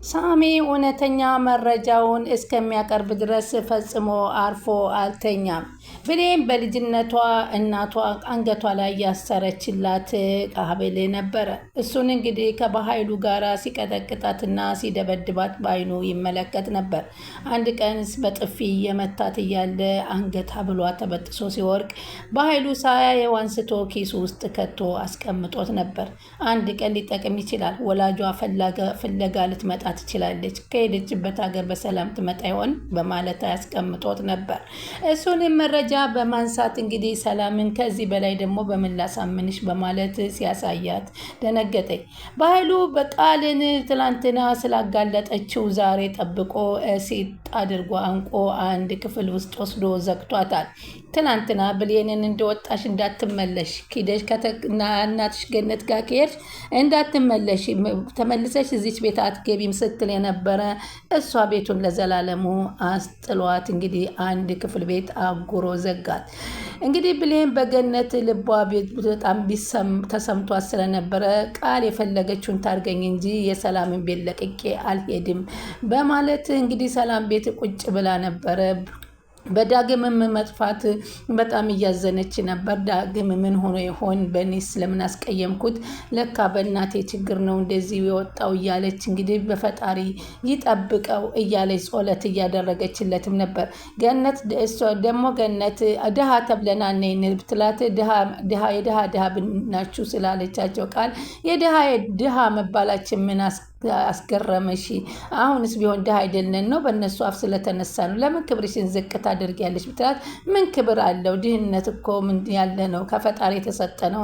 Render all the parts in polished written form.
ሳሚ እውነተኛ መረጃውን እስከሚያቀርብ ድረስ ፈጽሞ አርፎ አልተኛም። ብሌን በልጅነቷ እናቷ አንገቷ ላይ ያሰረችላት ቃቤል ነበረ። እሱን እንግዲህ ከባኃይሉ ጋር ሲቀጠቅጣትና ሲደበድባት ባይኑ ይመለከት ነበር። አንድ ቀን በጥፊ የመታት እያለ አንገት ብሏ ተበጥሶ ሲወርቅ በኃይሉ ሳያየው አንስቶ ኪሱ ውስጥ ከቶ አስቀምጦት ነበር። አንድ ቀን ሊጠቅም ይችላል። ወላጇ ፍለጋ ልትመጣ ትችላለች። ከሄደችበት ሀገር በሰላም ትመጣ ይሆን በማለት ያስቀምጦት ነበር። እሱንም መረጃ በማንሳት እንግዲህ ሰላምን ከዚህ በላይ ደግሞ በምን ላሳምንሽ በማለት ሲያሳያት ደነገጠኝ። በኃይሉ በቃልን ትላንትና ስላጋለጠችው ዛሬ ጠብቆ ሲጥ አድርጎ አንቆ አንድ ክፍል ውስጥ ወስዶ ዘግቷታል። ትናንትና ብሌንን እንደወጣሽ እንዳትመለሽ ኪደሽ እናትሽ ገነት ጋር ከሄድሽ እንዳትመለሽ ተመልሰሽ እዚች ቤት አትገቢም ስትል የነበረ እሷ ቤቱን ለዘላለሙ አስጥሏት እንግዲህ አንድ ክፍል ቤት አጉሮ ዘጋት። እንግዲህ ብሌን በገነት ልቧ በጣም ተሰምቷት ስለነበረ ቃል የፈለገችውን ታርገኝ እንጂ የሰላምን ቤት ለቅቄ አልሄድም በማለት እንግዲህ ሰላም ቤት ቁጭ ብላ ነበረ። በዳግምም መጥፋት በጣም እያዘነች ነበር። ዳግም ምን ሆኖ ይሆን? በእኔስ ለምን አስቀየምኩት? ለካ በእናቴ ችግር ነው እንደዚህ የወጣው እያለች እንግዲህ በፈጣሪ ይጠብቀው እያለች ጸሎት እያደረገችለትም ነበር። ገነት ደግሞ ገነት ድሃ ተብለና ነይን ብትላት የድሃ ብናችሁ ስላለቻቸው ቃል የድሃ መባላችን ምን አስገረመሽ? አሁንስ ቢሆን ድሃ አይደለን ነው በእነሱ አፍ ስለተነሳ ነው። ለምን ክብርሽን ዝቅ ታደርጊያለሽ ብትላት ምን ክብር አለው? ድህነት እኮ ምን ያለ ነው? ከፈጣሪ የተሰጠ ነው።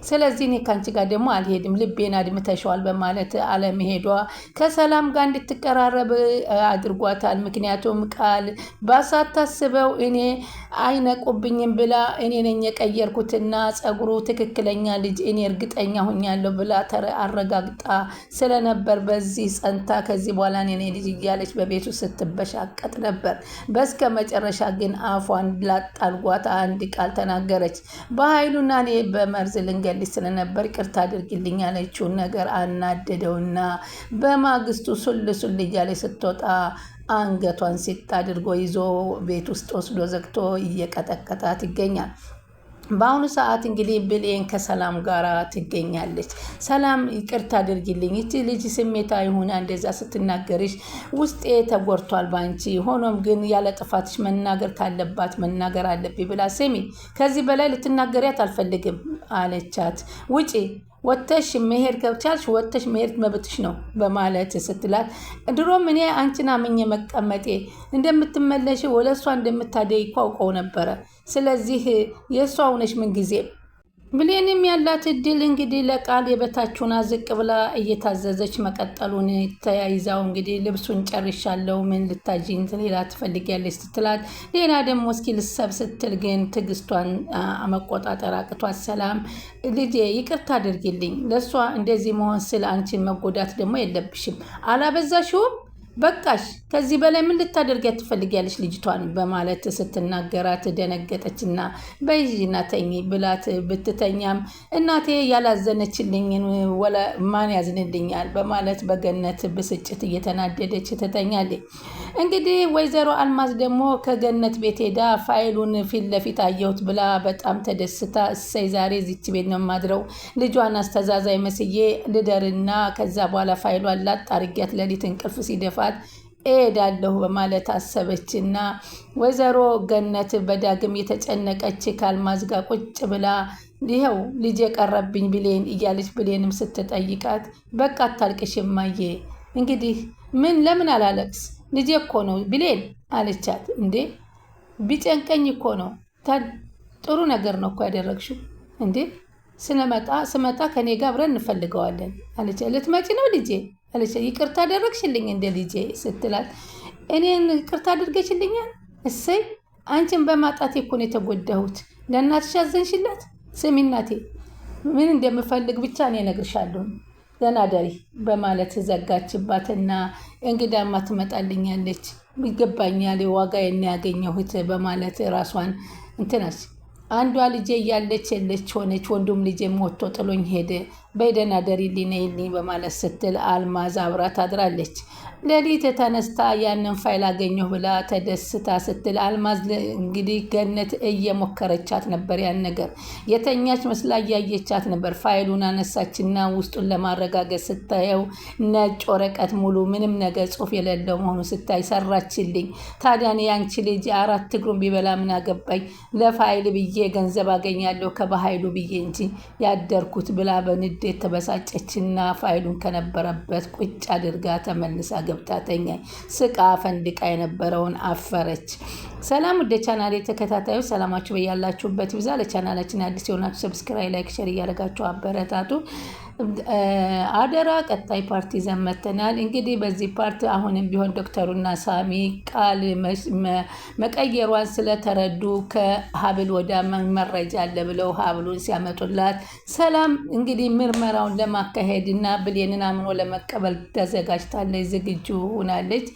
ስለዚህ እኔ ካንቺ ጋር ደግሞ አልሄድም፣ ልቤን አድምተሸዋል በማለት አለመሄዷ ከሰላም ጋር እንድትቀራረብ አድርጓታል። ምክንያቱም ቃል ባሳታስበው እኔ አይነቁብኝም ብላ እኔ ነኝ የቀየርኩትና ጸጉሩ ትክክለኛ ልጅ እኔ እርግጠኛ ሁኛለሁ ብላ አረጋግጣ ስለነበር በዚህ ጸንታ ከዚህ በኋላ እኔ ልጅ እያለች በቤቱ ስትበሻቀጥ ነበር። በስከ መጨረሻ ግን አፏን ላጣልጓት አንድ ቃል ተናገረች። በኃይሉና እኔ በመርዝ ልንገልሽ ስለነበር ይቅርታ አድርጊልኝ ያለችውን ነገር አናደደውና በማግስቱ ሱል እያለች ስትወጣ አንገቷን ሲጥ አድርጎ ይዞ ቤት ውስጥ ወስዶ ዘግቶ እየቀጠቀጣት ይገኛል። በአሁኑ ሰዓት እንግዲህ ብሌን ከሰላም ጋር ትገኛለች። ሰላም ይቅርታ አድርጊልኝ፣ እቺ ልጅ ስሜታዊ ሆና እንደዛ ስትናገርሽ ውስጤ ተጎድቷል ባንቺ። ሆኖም ግን ያለ ጥፋትሽ መናገር ካለባት መናገር አለብኝ ብላ ስሚ፣ ከዚህ በላይ ልትናገሪያት አልፈልግም አለቻት። ውጪ ወተሽ መሄድ ከቻልሽ ወተሽ መሄድ መብትሽ ነው በማለት ስትላት ድሮም እኔ አንቺን አምኜ መቀመጤ እንደምትመለሽ ወደ እሷ እንደምታደይ አውቀው ነበረ። ስለዚህ የእሷ ሆነሽ ምን ጊዜ ብሌንም ያላት እድል እንግዲህ ለቃል የበታችሁን ዝቅ ብላ እየታዘዘች መቀጠሉን ተያይዛው እንግዲህ ልብሱን ጨርሻለሁ ምን ልታዥኝ ሌላ ትፈልጊያለች ስትላት ሌላ ደግሞ እስኪ ልሰብ ስትል ግን ትዕግስቷን መቆጣጠር አቅቷት ሰላም ልጄ ይቅርታ አድርጊልኝ፣ ለእሷ እንደዚህ መሆን ስለ አንቺን መጎዳት ደግሞ የለብሽም፣ አላበዛሽውም? በቃሽ፣ ከዚህ በላይ ምን ልታደርጊያት ትፈልጊያለሽ ልጅቷን በማለት ስትናገራት ደነገጠችና በይና ተኝ ብላት ብትተኛም እናቴ ያላዘነችልኝን ማን ያዝንልኛል በማለት በገነት ብስጭት እየተናደደች ትተኛለች። እንግዲህ ወይዘሮ አልማዝ ደግሞ ከገነት ቤት ሄዳ ፋይሉን ፊት ለፊት አየሁት ብላ በጣም ተደስታ እሰይ ዛሬ ዚች ቤት ነው ማድረው ልጇን አስተዛዛይ መስዬ ልደርና ከዛ በኋላ ፋይሏን ላጥ አርጊያት ሌሊት እንቅልፍ ሲደፋ እሄዳለሁ በማለት አሰበችና ወይዘሮ ገነት በዳግም የተጨነቀች ከአልማዝ ጋር ቁጭ ብላ ይኸው ልጅ የቀረብኝ ብሌን እያለች ብሌንም ስትጠይቃት በቃ አታልቅሽ እማዬ፣ እንግዲህ ለምን አላለቅስ ልጄ እኮ ነው ብሌን አለቻት። እንዴ ቢጨንቀኝ እኮ ነው፣ ጥሩ ነገር ነው እኮ ያደረግሽው። እንዴ ስመጣ ከኔ ጋር አብረን እንፈልገዋለን አለች። ልትመጪ ነው ልጄ አለች። ይቅርታ አደረግሽልኝ እንደ ልጄ ስትላት እኔን ይቅርታ አድርገሽልኛል? እሰይ አንቺን በማጣቴ እኮ ነው የተጎዳሁት። ለእናትሽ አዘንሽላት? ስሚ እናቴ ምን እንደምፈልግ ብቻ እኔ እነግርሻለሁ፣ ደህና ደሪ በማለት ዘጋችባትና እንግዳማ ትመጣልኛለች ይገባኛል ዋጋዬን ያገኘሁት በማለት ራሷን እንትናች አንዷ ልጄ እያለች የለች ሆነች። ወንዱም ልጄ ሞቶ ጥሎኝ ሄደ። በደህና ደሪልኝ ነይልኝ በማለት ስትል አልማዝ አብራ ታድራለች። ሌሊት ተነስታ ያንን ፋይል አገኘሁ ብላ ተደስታ ስትል አልማዝ እንግዲህ ገነት እየሞከረቻት ነበር። ያን ነገር የተኛች መስላ እያየቻት ነበር። ፋይሉን አነሳችና ውስጡን ለማረጋገጥ ስታየው ነጭ ወረቀት ሙሉ ምንም ነገር ጽሑፍ የሌለው መሆኑ ስታይ ሰራችልኝ። ታዲያ ያንቺ ልጅ 4 እግሩን ቢበላ ምን አገባኝ? ለፋይል ብዬ ገንዘብ አገኛለሁ ከበኃይሉ ብዬ እንጂ ያደርኩት ብላ በንዴት ተበሳጨችና ፋይሉን ከነበረበት ቁጭ አድርጋ ተመልሳ ገብታተኛ ስቃ ፈንድቃ የነበረውን አፈረች። ሰላም ወደ ቻናሌ ተከታታዮች ሰላማችሁ በያላችሁበት ይብዛ። ለቻናላችን አዲስ የሆናችሁ ሰብስክራይብ፣ ላይክ፣ ሼር እያደረጋችሁ አበረታቱ። አደራ ቀጣይ ፓርቲ ዘመተናል። እንግዲህ በዚህ ፓርቲ አሁንም ቢሆን ዶክተሩና ሳሚ ቃል መቀየሯን ስለተረዱ ከሀብል ወደ መረጃ አለ ብለው ሀብሉን ሲያመጡላት ሰላም እንግዲህ ምርመራውን ለማካሄድ እና ብሌንን አምኖ ለመቀበል ተዘጋጅታለች፣ ዝግጁ ሆናለች።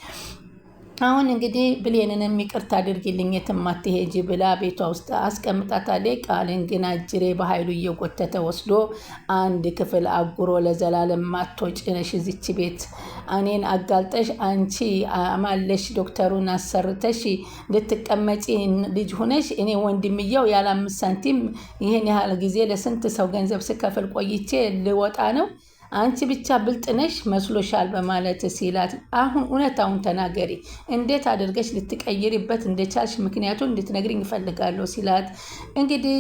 አሁን እንግዲህ ብሌንንም ይቅርታ አድርጊልኝ የትም አትሄጂ ብላ ቤቷ ውስጥ አስቀምጣታለች። ቃልን ግን አጅሬ በኃይሉ እየጎተተ ወስዶ አንድ ክፍል አጉሮ ለዘላለም ማትወጪ ነሽ እዚች ቤት እኔን አጋልጠሽ አንቺ አማለሽ ዶክተሩን አሰርተሽ ልትቀመጪ ልጅ ሆነሽ እኔ ወንድምየው ያለ 5 ሳንቲም ይህን ያህል ጊዜ ለስንት ሰው ገንዘብ ስከፍል ቆይቼ ልወጣ ነው? አንቺ ብቻ ብልጥ ነሽ መስሎሻል በማለት ሲላት፣ አሁን እውነታውን ተናገሪ፣ እንዴት አድርገሽ ልትቀይሪበት እንደቻልሽ ምክንያቱን እንድትነግሪኝ እፈልጋለሁ ሲላት፣ እንግዲህ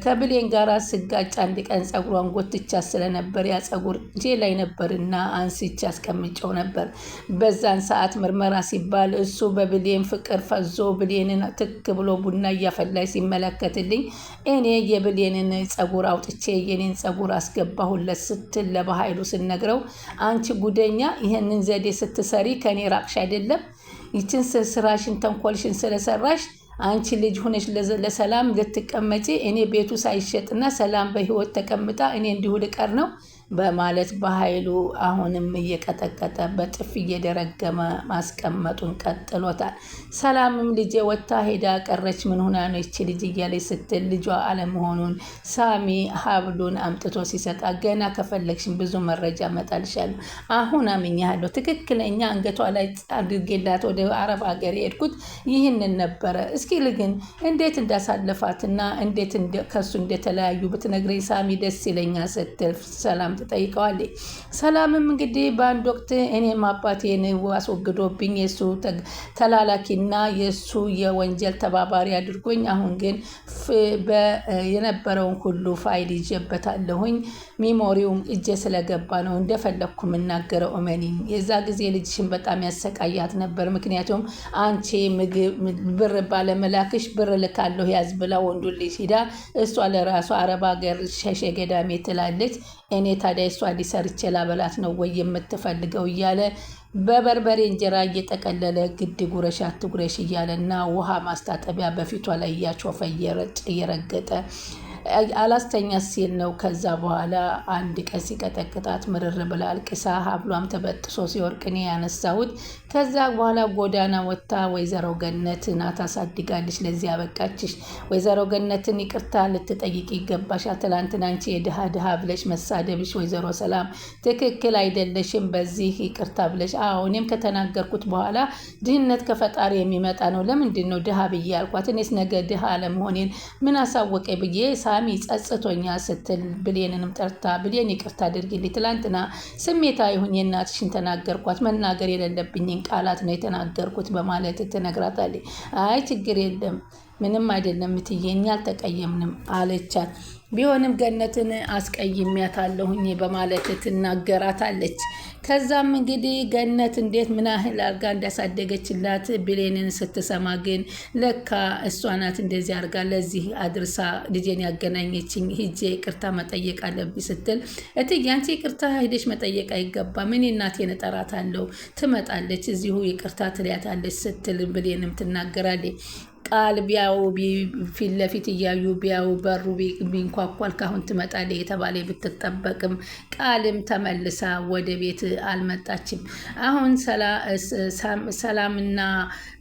ከብሌን ጋር ስጋጭ አንድ ቀን ጸጉሯን ጎትቻ ስለነበር ያ ጸጉር እጄ ላይ ነበርና አንስቼ አስቀምጨው ነበር። በዛን ሰዓት ምርመራ ሲባል እሱ በብሌን ፍቅር ፈዞ ብሌንን ትክ ብሎ ቡና እያፈላሽ ሲመለከትልኝ እኔ የብሌንን ጸጉር አውጥቼ የኔን ጸጉር አስገባሁለት ስትል በኃይሉ ስነግረው አንቺ ጉደኛ ይህንን ዘዴ ስትሰሪ ከኔ ራቅሽ አይደለም? ይችን ስራሽን ተንኮልሽን ስለሰራሽ አንቺ ልጅ ሆነሽ ለሰላም ልትቀመጪ እኔ ቤቱ ሳይሸጥና ሰላም በህይወት ተቀምጣ እኔ እንዲሁ ልቀር ነው በማለት በኃይሉ አሁንም እየቀጠቀጠ በጥፍ እየደረገመ ማስቀመጡን ቀጥሎታል። ሰላምም ልጄ ወታ ሄዳ ቀረች፣ ምን ሆና ነው ይቺ ልጅ እያለች ስትል ልጇ አለመሆኑን ሳሚ ሀብሉን አምጥቶ ሲሰጣ ገና ከፈለግሽን ብዙ መረጃ መጣልሻለሁ፣ አሁን አምኛለሁ፣ ትክክለኛ አንገቷ ላይ አድርጌላት ወደ አረብ ሀገር የሄድኩት ይህንን ነበረ። እስኪ ልግን እንዴት እንዳሳለፋትና እንዴት ከሱ እንደተለያዩ ብትነግረኝ ሳሚ ደስ ይለኛል ስትል ሰላም ትጠይቀዋለች። ሰላምም እንግዲህ በአንድ ወቅት እኔም አባቴን አስወግዶብኝ የሱ ተላላኪና የሱ የወንጀል ተባባሪ አድርጎኝ አሁን ግን የነበረውን ሁሉ ፋይል ይዤበታለሁኝ፣ ሚሞሪውም እጄ ስለገባ ነው እንደፈለግኩ የምናገረው እመኒኝ። የዛ ጊዜ ልጅሽን በጣም ያሰቃያት ነበር። ምክንያቱም አንቺ ብር ባለመላክሽ ብር ልካለሁ ያዝ ብላ ወንዱ ልጅ ሂዳ እሷ ለራሷ አረብ ሀገር ሸሸ ገዳሜ ትላለች። እኔ ታዲያ እሷ ሊሰርቼ ላበላት ነው ወይ የምትፈልገው እያለ በበርበሬ እንጀራ እየጠቀለለ ግድ ጉረሽ አትጉረሽ እያለ እና ውሃ ማስታጠቢያ በፊቷ ላይ እያቾፈ እየረገጠ አላስተኛ ሲል ነው። ከዛ በኋላ አንድ ቀን ሲቀጠቅጣት ምርር ብላ አልቅሳ ሀብሏም ተበጥሶ ሲወርቅ እኔ ያነሳሁት። ከዛ በኋላ ጎዳና ወጥታ ወይዘሮ ገነት ናት አሳድጋለች ለዚህ ያበቃችሽ። ወይዘሮ ገነትን ይቅርታ ልትጠይቅ ይገባሻል። ትላንትና አንቺ የድሃ ድሃ ብለሽ መሳደብሽ ወይዘሮ ሰላም ትክክል አይደለሽም። በዚህ ይቅርታ ብለሽ እኔም ከተናገርኩት በኋላ ድህነት ከፈጣሪ የሚመጣ ነው። ለምንድን ነው ድሃ ብዬ ያልኳት? እኔስ ነገ ድሃ አለመሆኔን ምን አሳወቀ ብዬ ሳሚ ጸጽቶኛ ስትል ብሌንንም ጠርታ ብሌን ይቅርታ አድርጊልኝ፣ ትላንትና ስሜታዊ ሆኜ እናትሽን ተናገርኳት፣ መናገር የሌለብኝን ቃላት ነው የተናገርኩት በማለት ትነግራታለች። አይ ችግር የለም ምንም አይደለም እትዬ እኛ አልተቀየምንም አለቻት። ቢሆንም ገነትን አስቀይሜያታለሁኝ በማለት ትናገራታለች። ከዛም እንግዲህ ገነት እንዴት ምን ያህል አርጋ እንዳሳደገችላት ብሌንን ስትሰማ ግን ለካ እሷ ናት እንደዚህ አርጋ ለዚህ አድርሳ ልጄን ያገናኘችኝ፣ ሂጄ ይቅርታ መጠየቅ አለብኝ ስትል እትዬ አንቺ ይቅርታ ሄደሽ መጠየቅ አይገባም፣ እኔ እናቴን እጠራታለሁ ትመጣለች እዚሁ ይቅርታ ትልያታለች ስትል ብሌንም ትናገራለች። ቃል ቢያው ፊት ለፊት እያዩ ቢያው በሩ ቢንኳኳል ካሁን ትመጣለች የተባለ ብትጠበቅም ቃልም ተመልሳ ወደ ቤት አልመጣችም። አሁን ሰላምና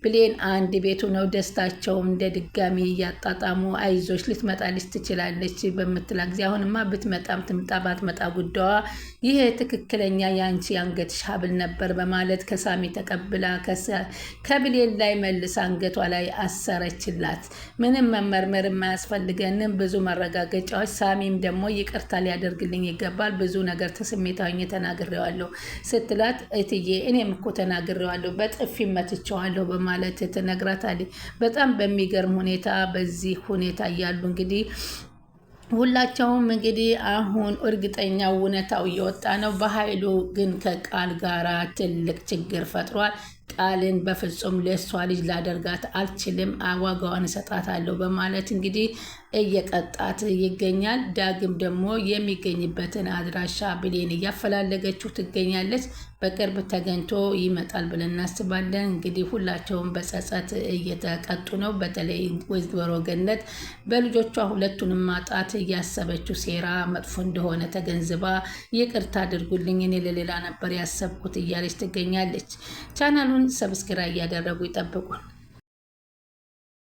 ብሌን አንድ ቤቱ ነው። ደስታቸውም እንደ ድጋሚ እያጣጣሙ አይዞች ልትመጣልች ትችላለች በምትላ ጊዜ አሁንማ ብትመጣም ትምጣ ባትመጣ ጉዳዋ ይህ ትክክለኛ የአንቺ አንገትሽ ሀብል ነበር በማለት ከሳሚ ተቀብላ ከብሌን ላይ መልስ አንገቷ ላይ አሰረችላት። ምንም መመርመር የማያስፈልገንም ብዙ መረጋገጫዎች። ሳሚም ደግሞ ይቅርታ ሊያደርግልኝ ይገባል፣ ብዙ ነገር ተስሜታዊ ተናግሬዋለሁ ስትላት እትዬ እኔም እኮ ተናግሬዋለሁ በጥፊ መትቼዋለሁ በማለት ትነግራታለች። በጣም በሚገርም ሁኔታ በዚህ ሁኔታ እያሉ እንግዲህ ሁላቸውም እንግዲህ አሁን እርግጠኛው እውነታው እየወጣ ነው። በኃይሉ ግን ከቃል ጋራ ትልቅ ችግር ፈጥሯል። ቃልን በፍጹም ለሷ ልጅ ላደርጋት አልችልም፣ ዋጋዋን እሰጣታለሁ በማለት እንግዲህ እየቀጣት ይገኛል። ዳግም ደግሞ የሚገኝበትን አድራሻ ብሌን እያፈላለገችው ትገኛለች። በቅርብ ተገኝቶ ይመጣል ብለን እናስባለን። እንግዲህ ሁላቸውም በጸጸት እየተቀጡ ነው። በተለይ ወይዘሮ ገነት በልጆቿ ሁለቱንም ማጣት እያሰበችው ሴራ መጥፎ እንደሆነ ተገንዝባ ይቅርታ አድርጉልኝ እኔ ለሌላ ነበር ያሰብኩት እያለች ትገኛለች። ቻናሉን ሰብስክራይብ እያደረጉ ይጠብቁን።